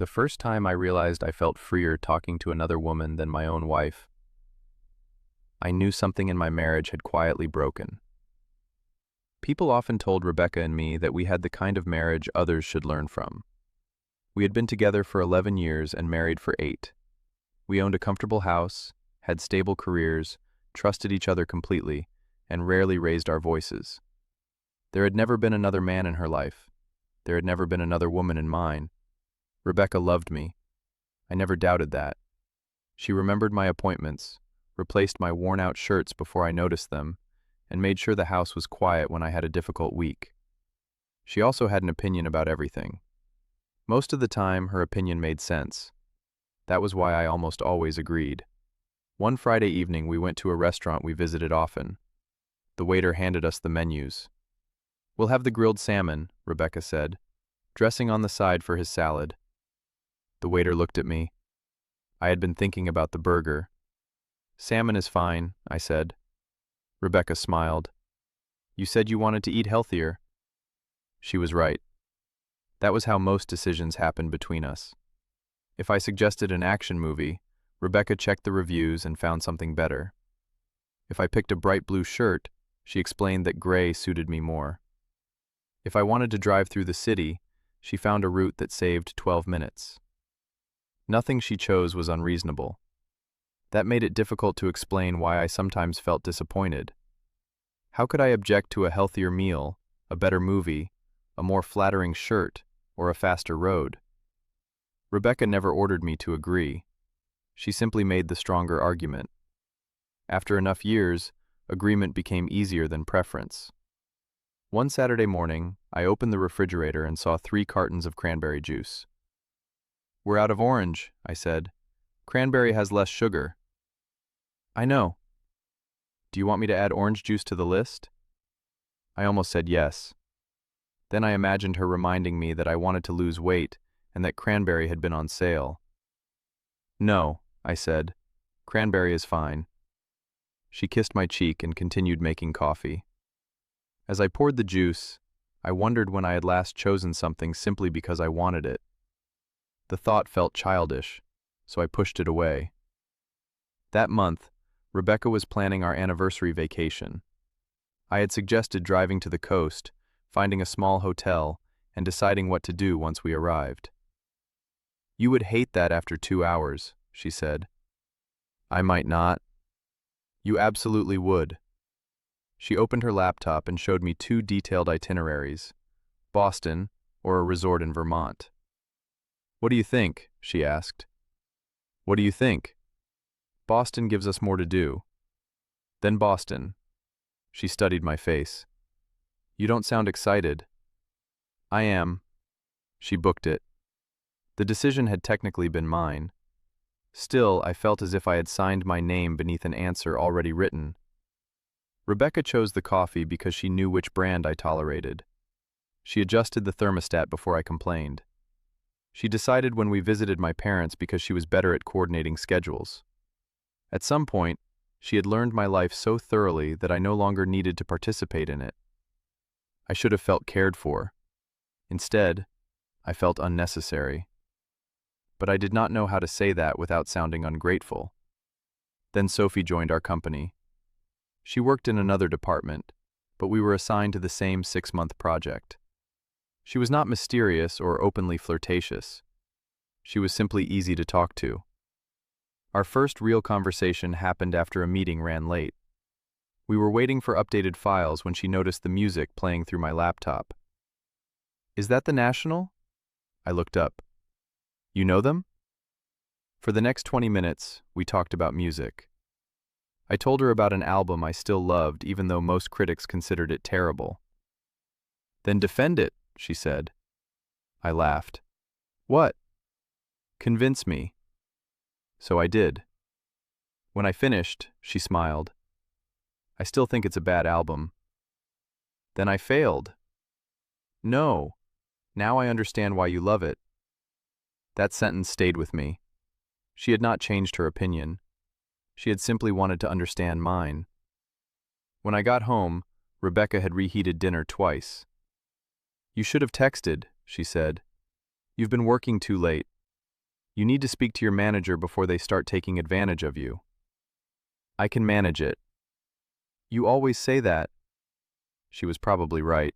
The first time I realized I felt freer talking to another woman than my own wife, I knew something in my marriage had quietly broken. People often told Rebecca and me that we had the kind of marriage others should learn from. We had been together for 11 years and married for 8. We owned a comfortable house, had stable careers, trusted each other completely, and rarely raised our voices. There had never been another man in her life. There had never been another woman in mine. Rebecca loved me. I never doubted that. She remembered my appointments, replaced my worn-out shirts before I noticed them, and made sure the house was quiet when I had a difficult week. She also had an opinion about everything. Most of the time, her opinion made sense. That was why I almost always agreed. One Friday evening, we went to a restaurant we visited often. The waiter handed us the menus. "We'll have the grilled salmon," Rebecca said, dressing on the side for his salad. The waiter looked at me. I had been thinking about the burger. "Salmon is fine," I said. Rebecca smiled. "You said you wanted to eat healthier." She was right. That was how most decisions happened between us. If I suggested an action movie, Rebecca checked the reviews and found something better. If I picked a bright blue shirt, she explained that gray suited me more. If I wanted to drive through the city, she found a route that saved 12 minutes. Nothing she chose was unreasonable. That made it difficult to explain why I sometimes felt disappointed. How could I object to a healthier meal, a better movie, a more flattering shirt, or a faster road? Rebecca never ordered me to agree. She simply made the stronger argument. After enough years, agreement became easier than preference. One Saturday morning, I opened the refrigerator and saw 3 cartons of cranberry juice. "We're out of orange," I said. "Cranberry has less sugar." "I know. Do you want me to add orange juice to the list?" I almost said yes. Then I imagined her reminding me that I wanted to lose weight and that cranberry had been on sale. "No," I said. "Cranberry is fine." She kissed my cheek and continued making coffee. As I poured the juice, I wondered when I had last chosen something simply because I wanted it. The thought felt childish, so I pushed it away. That month, Rebecca was planning our anniversary vacation. I had suggested driving to the coast, finding a small hotel, and deciding what to do once we arrived. "You would hate that after 2 hours," she said. "I might not." "You absolutely would." She opened her laptop and showed me 2 detailed itineraries: Boston or a resort in Vermont. "What do you think?" she asked. "What do you think?" "Boston gives us more to do." "Then Boston." She studied my face. "You don't sound excited." "I am." She booked it. The decision had technically been mine. Still, I felt as if I had signed my name beneath an answer already written. Rebecca chose the coffee because she knew which brand I tolerated. She adjusted the thermostat before I complained. She decided when we visited my parents because she was better at coordinating schedules. At some point, she had learned my life so thoroughly that I no longer needed to participate in it. I should have felt cared for. Instead, I felt unnecessary. But I did not know how to say that without sounding ungrateful. Then Sophie joined our company. She worked in another department, but we were assigned to the same 6-month project. She was not mysterious or openly flirtatious. She was simply easy to talk to. Our first real conversation happened after a meeting ran late. We were waiting for updated files when she noticed the music playing through my laptop. "Is that the National?" I looked up. "You know them?" For the next 20 minutes, we talked about music. I told her about an album I still loved even though most critics considered it terrible. "Then defend it," she said. I laughed. "What?" "Convince me." So I did. When I finished, she smiled. "I still think it's a bad album." "Then I failed." "No. Now I understand why you love it." That sentence stayed with me. She had not changed her opinion. She had simply wanted to understand mine. When I got home, Rebecca had reheated dinner twice. "You should have texted," she said. "You've been working too late." You need to speak to your manager before they start taking advantage of you. I can manage it. You always say that. She was probably right.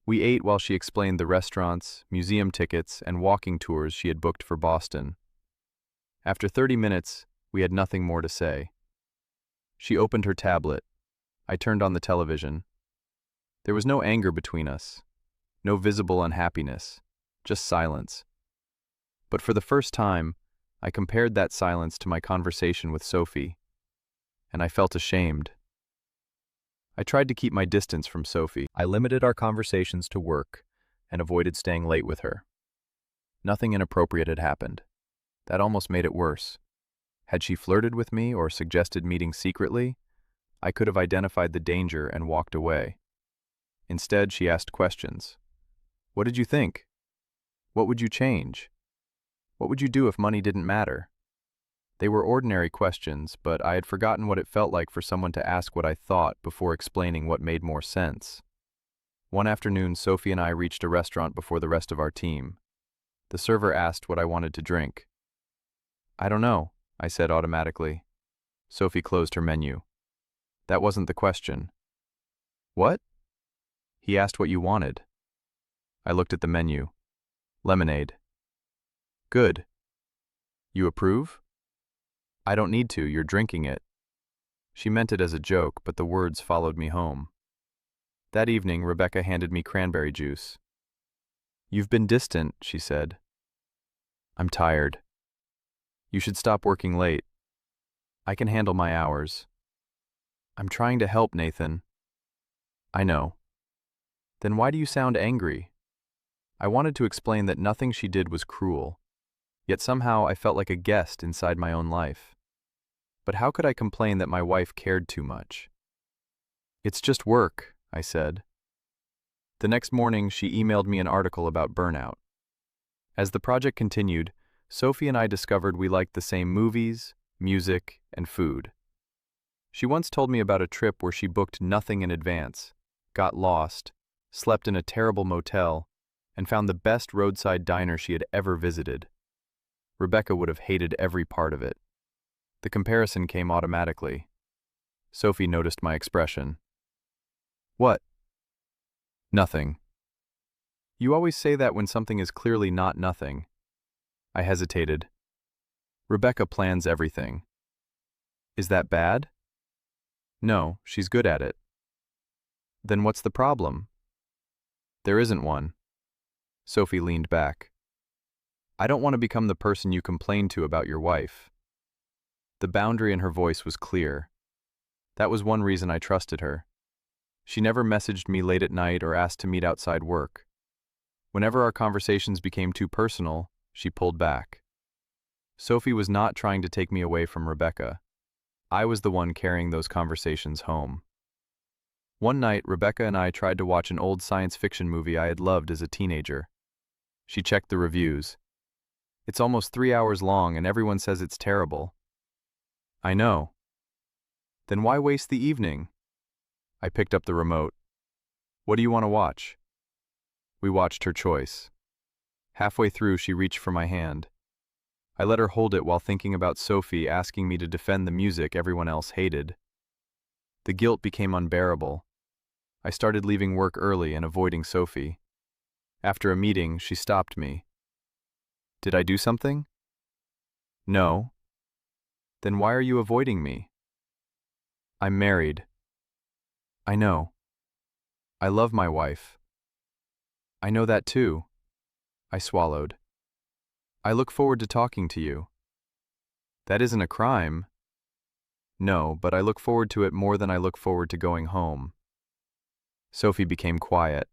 We ate while she explained the restaurants, museum tickets, and walking tours she had booked for Boston. After 30 minutes, we had nothing more to say. She opened her tablet. I turned on the television. There was no anger between us, no visible unhappiness, just silence. But for the first time, I compared that silence to my conversation with Sophie, and I felt ashamed. I tried to keep my distance from Sophie. I limited our conversations to work and avoided staying late with her. Nothing inappropriate had happened. That almost made it worse. Had she flirted with me or suggested meeting secretly, I could have identified the danger and walked away. Instead, she asked questions. What did you think? What would you change? What would you do if money didn't matter? They were ordinary questions, but I had forgotten what it felt like for someone to ask what I thought before explaining what made more sense. One afternoon, Sophie and I reached a restaurant before the rest of our team. The server asked what I wanted to drink. I don't know, I said automatically. Sophie closed her menu. That wasn't the question. What? He asked what you wanted. I looked at the menu. Lemonade. Good. You approve? I don't need to, you're drinking it. She meant it as a joke, but the words followed me home. That evening, Rebecca handed me cranberry juice. You've been distant, she said. I'm tired. You should stop working late. I can handle my hours. I'm trying to help, Nathan. I know. Then why do you sound angry? I wanted to explain that nothing she did was cruel, yet somehow I felt like a guest inside my own life. But how could I complain that my wife cared too much? It's just work, I said. The next morning, she emailed me an article about burnout. As the project continued, Sophie and I discovered we liked the same movies, music, and food. She once told me about a trip where she booked nothing in advance, got lost, slept in a terrible motel, and found the best roadside diner she had ever visited. Rebecca would have hated every part of it. The comparison came automatically. Sophie noticed my expression. What? Nothing. You always say that when something is clearly not nothing. I hesitated. Rebecca plans everything. Is that bad? No, she's good at it. Then what's the problem? There isn't one. Sophie leaned back. I don't want to become the person you complain to about your wife. The boundary in her voice was clear. That was one reason I trusted her. She never messaged me late at night or asked to meet outside work. Whenever our conversations became too personal, she pulled back. Sophie was not trying to take me away from Rebecca. I was the one carrying those conversations home. One night, Rebecca and I tried to watch an old science fiction movie I had loved as a teenager. She checked the reviews. It's almost 3 hours long and everyone says it's terrible. I know. Then why waste the evening? I picked up the remote. What do you want to watch? We watched her choice. Halfway through, she reached for my hand. I let her hold it while thinking about Sophie asking me to defend the music everyone else hated. The guilt became unbearable. I started leaving work early and avoiding Sophie. After a meeting, she stopped me. Did I do something? No. Then why are you avoiding me? I'm married. I know. I love my wife. I know that too. I swallowed. I look forward to talking to you. That isn't a crime. No, but I look forward to it more than I look forward to going home. Sophie became quiet.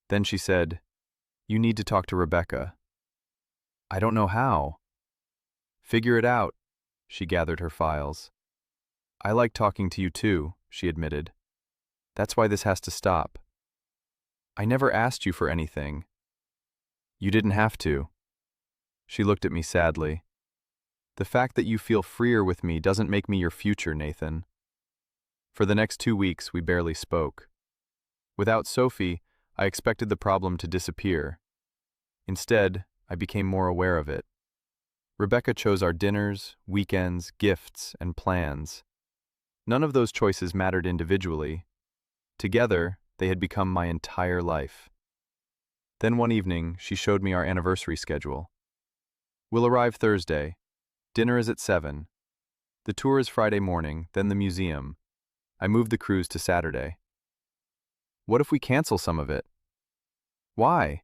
Then she said, You need to talk to Rebecca. I don't know how. Figure it out. She gathered her files. I like talking to you too, she admitted. That's why this has to stop. I never asked you for anything. You didn't have to. She looked at me sadly. The fact that you feel freer with me doesn't make me your future, Nathan. For the next 2 weeks, we barely spoke. Without Sophie, I expected the problem to disappear. Instead, I became more aware of it. Rebecca chose our dinners, weekends, gifts, and plans. None of those choices mattered individually. Together, they had become my entire life. Then one evening, she showed me our anniversary schedule. We'll arrive Thursday. Dinner is at 7. The tour is Friday morning, then the museum. I moved the cruise to Saturday. What if we cancel some of it? Why?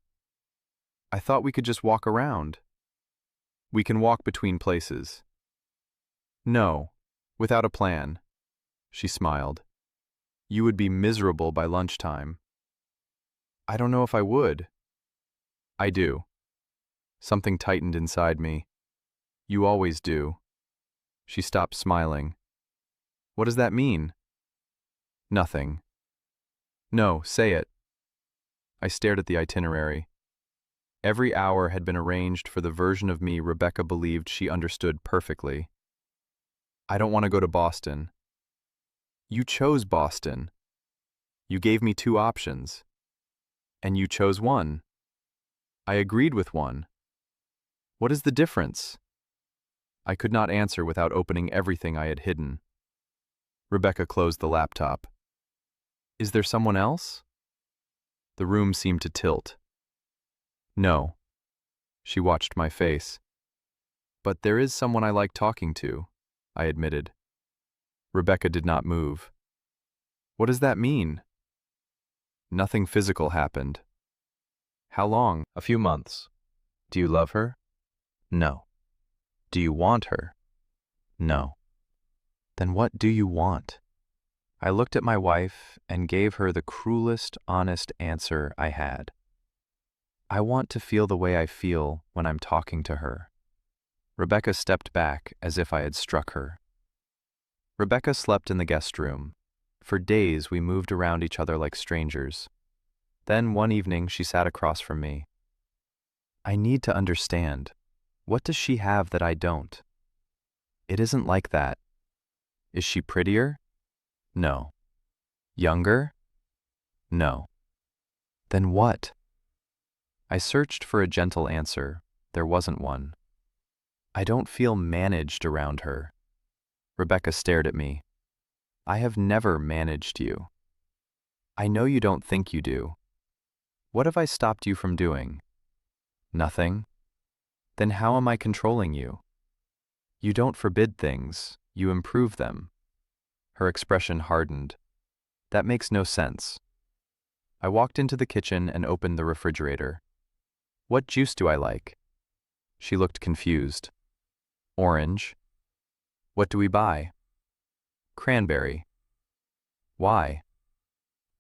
I thought we could just walk around. We can walk between places. No, without a plan. She smiled. You would be miserable by lunchtime. I don't know if I would. I do. Something tightened inside me. You always do. She stopped smiling. What does that mean? Nothing. No, say it. I stared at the itinerary. Every hour had been arranged for the version of me Rebecca believed she understood perfectly. I don't want to go to Boston. You chose Boston. You gave me 2 options. And you chose one. I agreed with one. What is the difference? I could not answer without opening everything I had hidden. Rebecca closed the laptop. Is there someone else? The room seemed to tilt. No. She watched my face. But there is someone I like talking to, I admitted. Rebecca did not move. What does that mean? Nothing physical happened. How long? A few months. Do you love her? No. Do you want her? No. Then what do you want? I looked at my wife and gave her the cruelest, honest answer I had. I want to feel the way I feel when I'm talking to her. Rebecca stepped back as if I had struck her. Rebecca slept in the guest room. For days we moved around each other like strangers. Then one evening she sat across from me. I need to understand. What does she have that I don't? It isn't like that. Is she prettier? No. Younger? No. Then what? I searched for a gentle answer. There wasn't one. I don't feel managed around her. Rebecca stared at me. I have never managed you. I know you don't think you do. What have I stopped you from doing? Nothing. Then how am I controlling you? You don't forbid things, you improve them. Her expression hardened. That makes no sense. I walked into the kitchen and opened the refrigerator. What juice do I like? She looked confused. Orange. What do we buy? Cranberry. Why?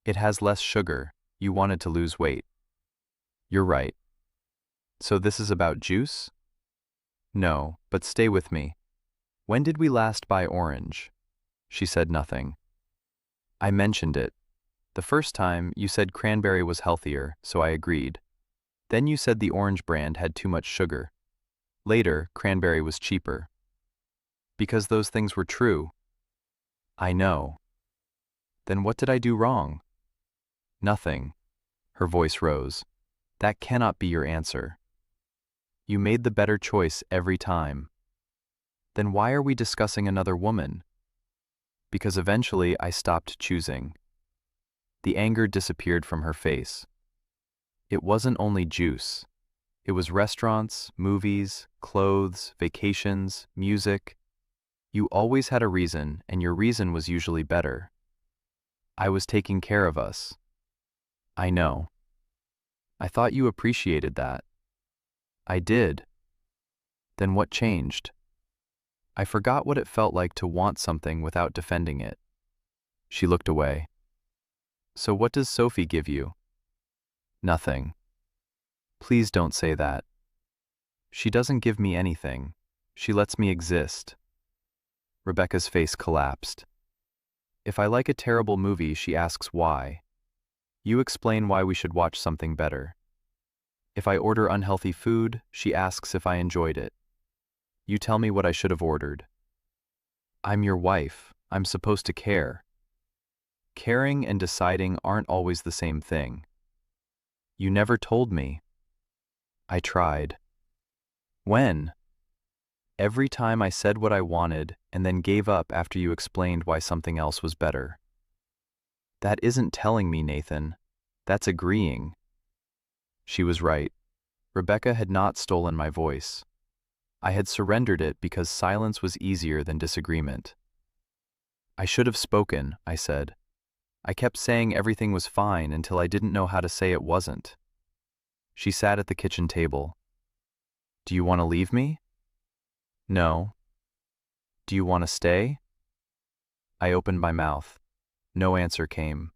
It has less sugar. You wanted to lose weight. You're right. So this is about juice? No, but stay with me. When did we last buy orange? She said nothing. I mentioned it. The first time, you said cranberry was healthier, so I agreed. Then you said the orange brand had too much sugar. Later, cranberry was cheaper. Because those things were true. I know. Then what did I do wrong? Nothing. Her voice rose. That cannot be your answer. You made the better choice every time. Then why are we discussing another woman? Because eventually I stopped choosing. The anger disappeared from her face. It wasn't only juice. It was restaurants, movies, clothes, vacations, music. You always had a reason, and your reason was usually better. I was taking care of us. I know. I thought you appreciated that. I did. Then what changed? I forgot what it felt like to want something without defending it. She looked away. So what does Sophie give you? Nothing. Please don't say that. She doesn't give me anything. She lets me exist. Rebecca's face collapsed. If I like a terrible movie, she asks why. You explain why we should watch something better. If I order unhealthy food, she asks if I enjoyed it. You tell me what I should have ordered. I'm your wife. I'm supposed to care. Caring and deciding aren't always the same thing. You never told me. I tried. When? Every time I said what I wanted and then gave up after you explained why something else was better. That isn't telling me, Nathan. That's agreeing. She was right. Rebecca had not stolen my voice. I had surrendered it because silence was easier than disagreement. I should have spoken, I said. I kept saying everything was fine until I didn't know how to say it wasn't. She sat at the kitchen table. Do you want to leave me? No. Do you want to stay? I opened my mouth. No answer came.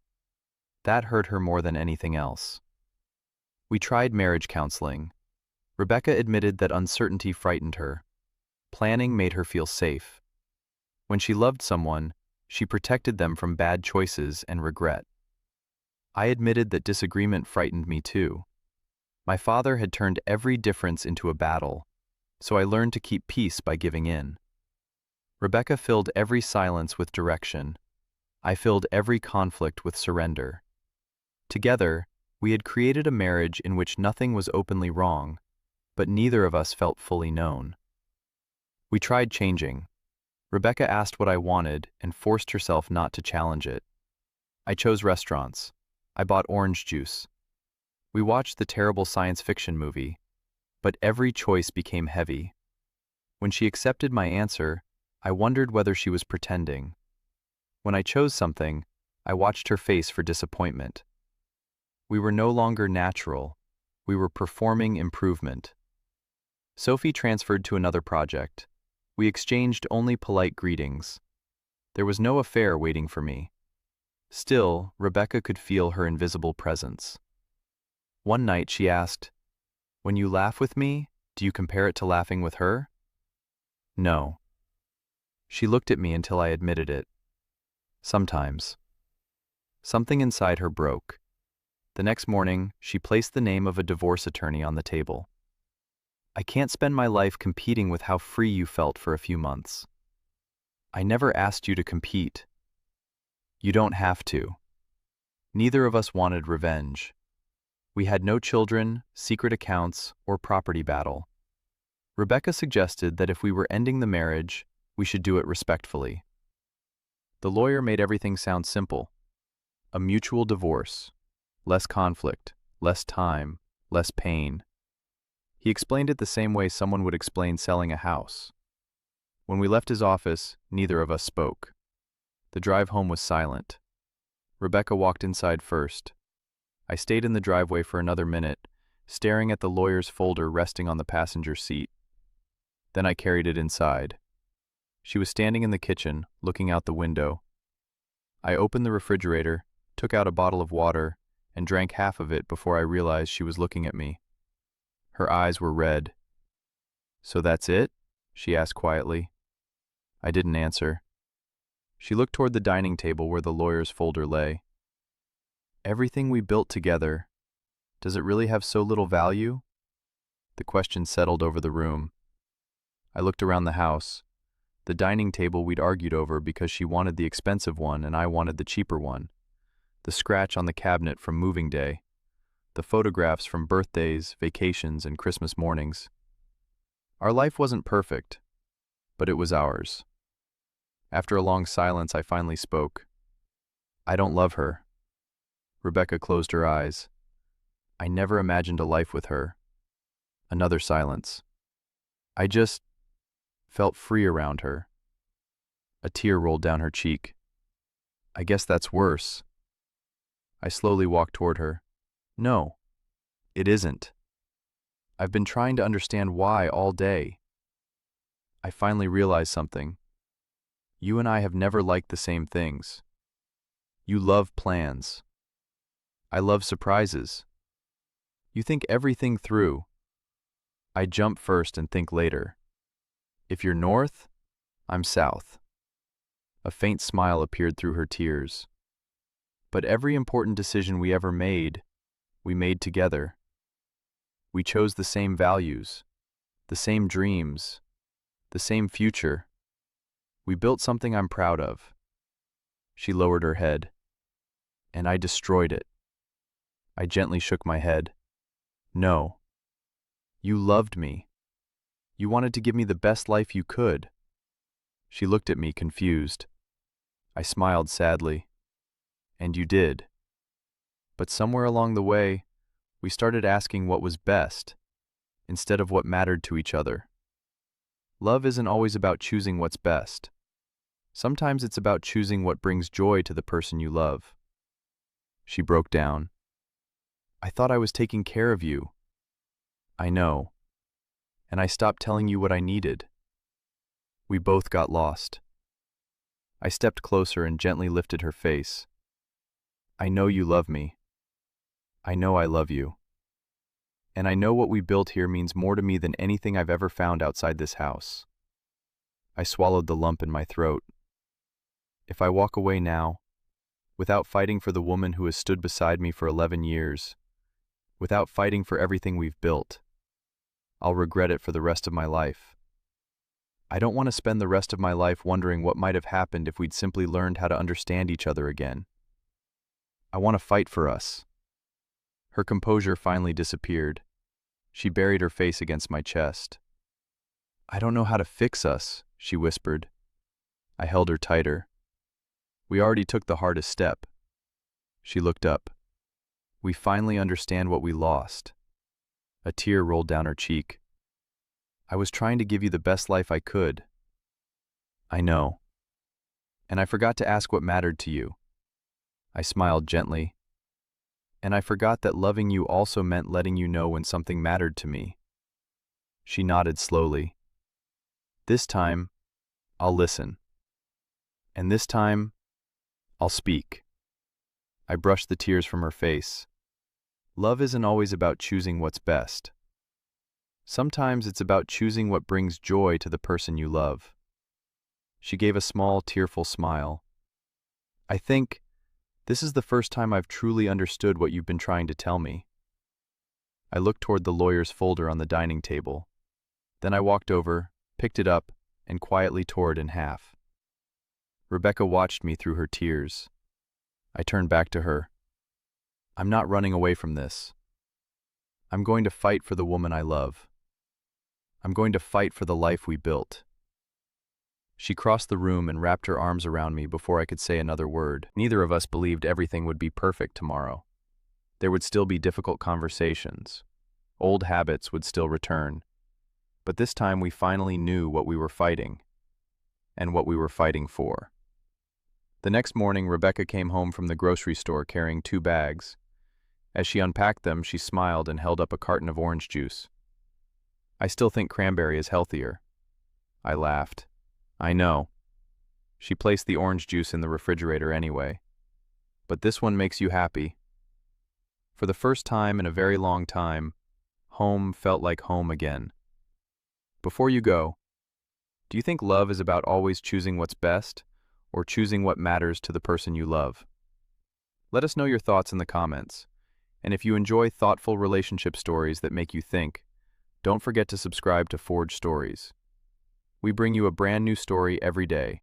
That hurt her more than anything else. We tried marriage counseling. Rebecca admitted that uncertainty frightened her. Planning made her feel safe. When she loved someone, she protected them from bad choices and regret. I admitted that disagreement frightened me too. My father had turned every difference into a battle, so I learned to keep peace by giving in. Rebecca filled every silence with direction. I filled every conflict with surrender. Together, we had created a marriage in which nothing was openly wrong, but neither of us felt fully known. We tried changing. Rebecca asked what I wanted and forced herself not to challenge it. I chose restaurants. I bought orange juice. We watched the terrible science fiction movie, but every choice became heavy. When she accepted my answer, I wondered whether she was pretending. When I chose something, I watched her face for disappointment. We were no longer natural. We were performing improvement. Sophie transferred to another project. We exchanged only polite greetings. There was no affair waiting for me. Still, Rebecca could feel her invisible presence. One night she asked, "When you laugh with me, do you compare it to laughing with her?" No. She looked at me until I admitted it. Sometimes. Something inside her broke. The next morning, she placed the name of a divorce attorney on the table. I can't spend my life competing with how free you felt for a few months. I never asked you to compete. You don't have to. Neither of us wanted revenge. We had no children, secret accounts, or property battle. Rebecca suggested that if we were ending the marriage, we should do it respectfully. The lawyer made everything sound simple. A mutual divorce. Less conflict, less time, less pain. He explained it the same way someone would explain selling a house. When we left his office, neither of us spoke. The drive home was silent. Rebecca walked inside first. I stayed in the driveway for another minute, staring at the lawyer's folder resting on the passenger seat. Then I carried it inside. She was standing in the kitchen, looking out the window. I opened the refrigerator, took out a bottle of water, and drank half of it before I realized she was looking at me. Her eyes were red. "So that's it?" she asked quietly. I didn't answer. She looked toward the dining table where the lawyer's folder lay. "Everything we built together, does it really have so little value?" The question settled over the room. I looked around the house. The dining table we'd argued over because she wanted the expensive one and I wanted the cheaper one. The scratch on the cabinet from moving day. The photographs from birthdays, vacations, and Christmas mornings. Our life wasn't perfect, but it was ours. After a long silence, I finally spoke. "I don't love her." Rebecca closed her eyes. "I never imagined a life with her." Another silence. "I just felt free around her." A tear rolled down her cheek. "I guess that's worse." I slowly walked toward her. "No, it isn't. I've been trying to understand why all day." I finally realized something. You and I have never liked the same things. You love plans. I love surprises. You think everything through. I jump first and think later. If you're north, I'm south. A faint smile appeared through her tears. But every important decision we ever made, we made together. We chose the same values, the same dreams, the same future. We built something I'm proud of. She lowered her head. And I destroyed it. I gently shook my head. No. You loved me. You wanted to give me the best life you could. She looked at me, confused. I smiled sadly. And you did. But somewhere along the way, we started asking what was best, instead of what mattered to each other. Love isn't always about choosing what's best. Sometimes it's about choosing what brings joy to the person you love. She broke down. I thought I was taking care of you. I know. And I stopped telling you what I needed. We both got lost. I stepped closer and gently lifted her face. I know you love me. I know I love you. And I know what we built here means more to me than anything I've ever found outside this house. I swallowed the lump in my throat. If I walk away now, without fighting for the woman who has stood beside me for 11 years, without fighting for everything we've built, I'll regret it for the rest of my life. I don't want to spend the rest of my life wondering what might have happened if we'd simply learned how to understand each other again. I want to fight for us. Her composure finally disappeared. She buried her face against my chest. I don't know how to fix us, she whispered. I held her tighter. We already took the hardest step. She looked up. We finally understand what we lost. A tear rolled down her cheek. I was trying to give you the best life I could. I know. And I forgot to ask what mattered to you. I smiled gently. And I forgot that loving you also meant letting you know when something mattered to me. She nodded slowly. This time, I'll listen. And this time, I'll speak. I brushed the tears from her face. Love isn't always about choosing what's best. Sometimes it's about choosing what brings joy to the person you love. She gave a small, tearful smile. I think this is the first time I've truly understood what you've been trying to tell me. I looked toward the lawyer's folder on the dining table. Then I walked over, picked it up, and quietly tore it in half. Rebecca watched me through her tears. I turned back to her. I'm not running away from this. I'm going to fight for the woman I love. I'm going to fight for the life we built. She crossed the room and wrapped her arms around me before I could say another word. Neither of us believed everything would be perfect tomorrow. There would still be difficult conversations. Old habits would still return. But this time we finally knew what we were fighting, and what we were fighting for. The next morning, Rebecca came home from the grocery store carrying 2 bags. As she unpacked them, she smiled and held up a carton of orange juice. I still think cranberry is healthier. I laughed. I know. She placed the orange juice in the refrigerator anyway. But this one makes you happy. For the first time in a very long time, home felt like home again. Before you go, do you think love is about always choosing what's best, or choosing what matters to the person you love? Let us know your thoughts in the comments. And if you enjoy thoughtful relationship stories that make you think, don't forget to subscribe to Forge Stories. We bring you a brand new story every day.